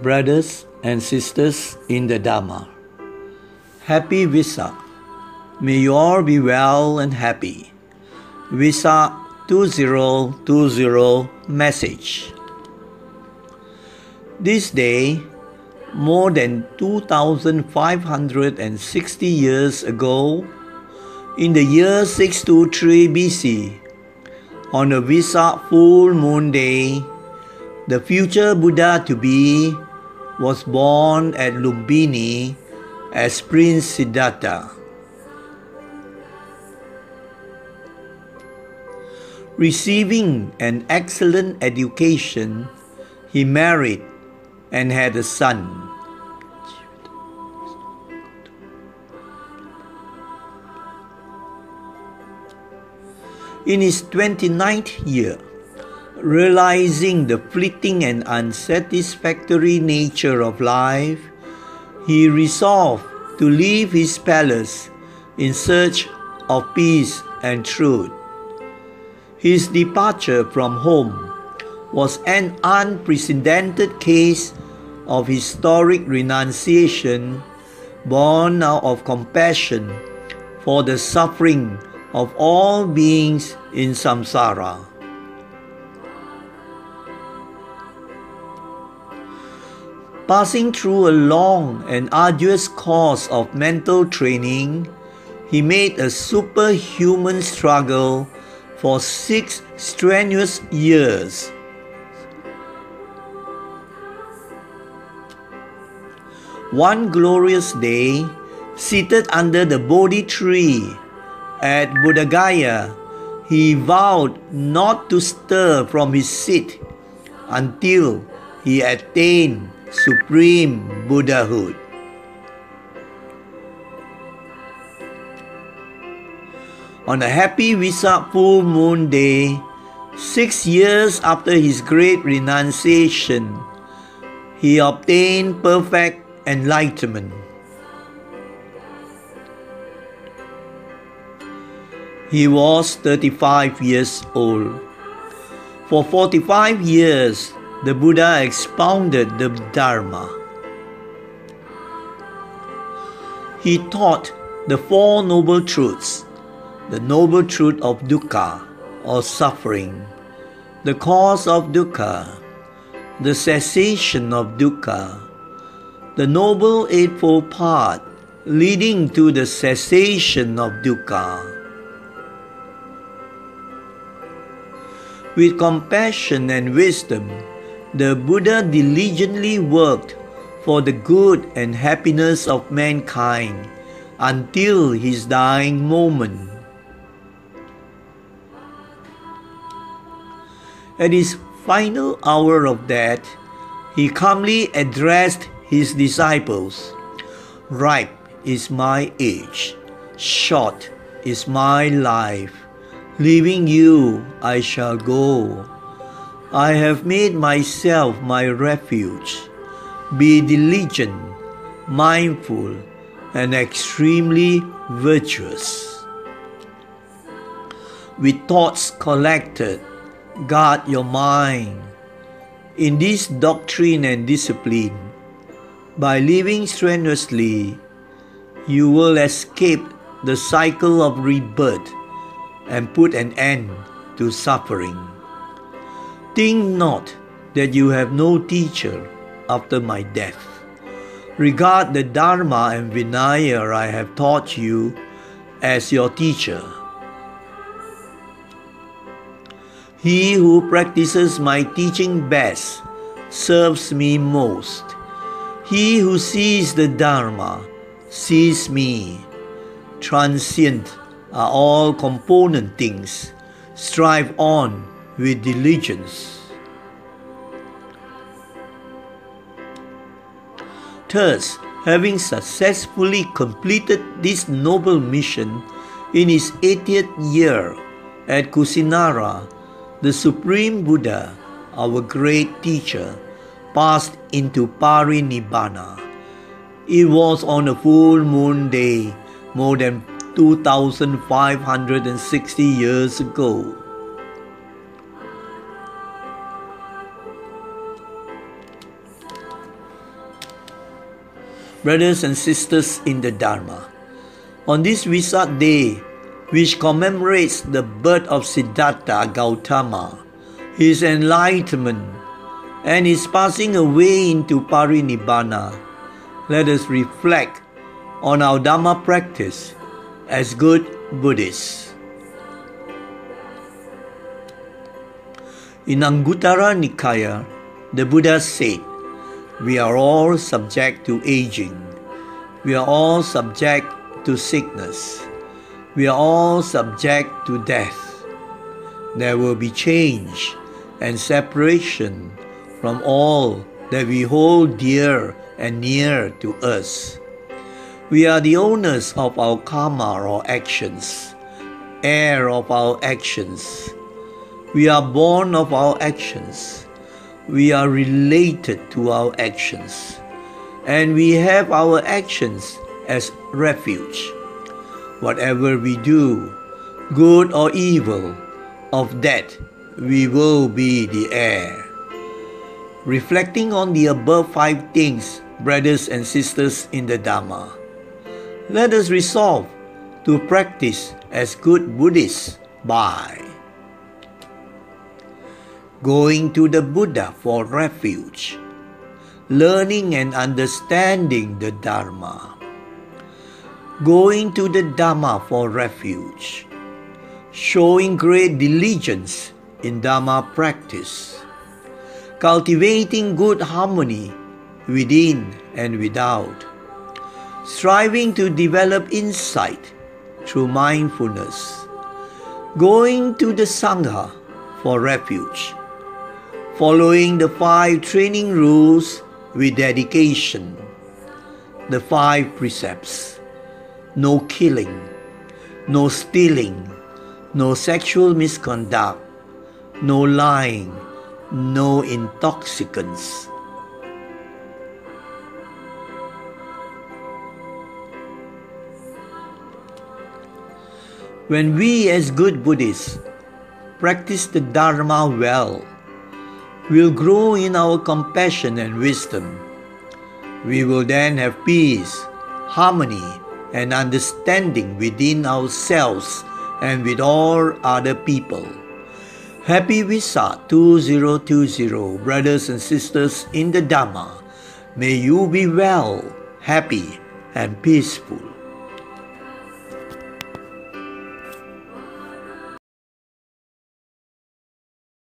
brothers and sisters in the Dharma. Happy Wesak. May you all be well and happy. Wesak 2020 message. This day, more than 2,560 years ago, in the year 623 BC, on a Wesak full moon day, the future Buddha-to-be was born at Lumbini as Prince Siddhartha. Receiving an excellent education, he married and had a son. In his 29th year, realizing the fleeting and unsatisfactory nature of life, he resolved to leave his palace in search of peace and truth. His departure from home was an unprecedented case of historic renunciation born out of compassion for the suffering of all beings in samsara. Passing through a long and arduous course of mental training, he made a superhuman struggle for 6 strenuous years. One glorious day, seated under the Bodhi tree at Buddhagaya, he vowed not to stir from his seat until he attained supreme Buddhahood. On a happy Wesak full moon day, 6 years after his great renunciation, he obtained perfect enlightenment. He was 35 years old. For 45 years, the Buddha expounded the Dharma. He taught the 4 noble truths: the noble truth of dukkha, or suffering, the cause of dukkha, the cessation of dukkha, the noble eightfold path leading to the cessation of dukkha. With compassion and wisdom, the Buddha diligently worked for the good and happiness of mankind until his dying moment. At his final hour of death, he calmly addressed his disciples, "Ripe is my age, short is my life. Leaving you, I shall go. I have made myself my refuge. Be diligent, mindful, and extremely virtuous. With thoughts collected, guard your mind. In this doctrine and discipline, by living strenuously, you will escape the cycle of rebirth and put an end to suffering. Think not that you have no teacher after my death. Regard the Dharma and Vinaya I have taught you as your teacher. He who practices my teaching best serves me most. He who sees the Dharma sees me. Transient are all component things. Strive on with diligence." Thus, having successfully completed this noble mission in his 80th year at Kusinara, the Supreme Buddha, our great teacher, passed into Parinibbana. It was on a full moon day, more than 2,560 years ago. brothers and sisters in the Dharma. On this Wesak day, which commemorates the birth of Siddhartha Gautama, his enlightenment, and his passing away into Parinibbana, let us reflect on our Dharma practice as good Buddhists. In Anguttara Nikaya, the Buddha said, "We are all subject to aging. We are all subject to sickness. We are all subject to death. There will be change and separation from all that we hold dear and near to us. We are the owners of our karma or actions, heir of our actions. We are born of our actions. We are related to our actions. And we have our actions as refuge. Whatever we do, good or evil, of that we will be the heir." Reflecting on the above 5 things, brothers and sisters in the Dharma, let us resolve to practice as good Buddhists by going to the Buddha for refuge, learning and understanding the Dharma, going to the Dhamma for refuge, showing great diligence in Dhamma practice, cultivating good harmony within and without, striving to develop insight through mindfulness, going to the Sangha for refuge, following the 5 training rules with dedication, the 5 precepts: no killing, no stealing, no sexual misconduct, no lying, no intoxicants. When we as good Buddhists practice the Dharma well, we'll grow in our compassion and wisdom. We will then have peace, harmony, and understanding within ourselves and with all other people. Happy Wesak 2020, brothers and sisters in the Dhamma. May you be well, happy, and peaceful.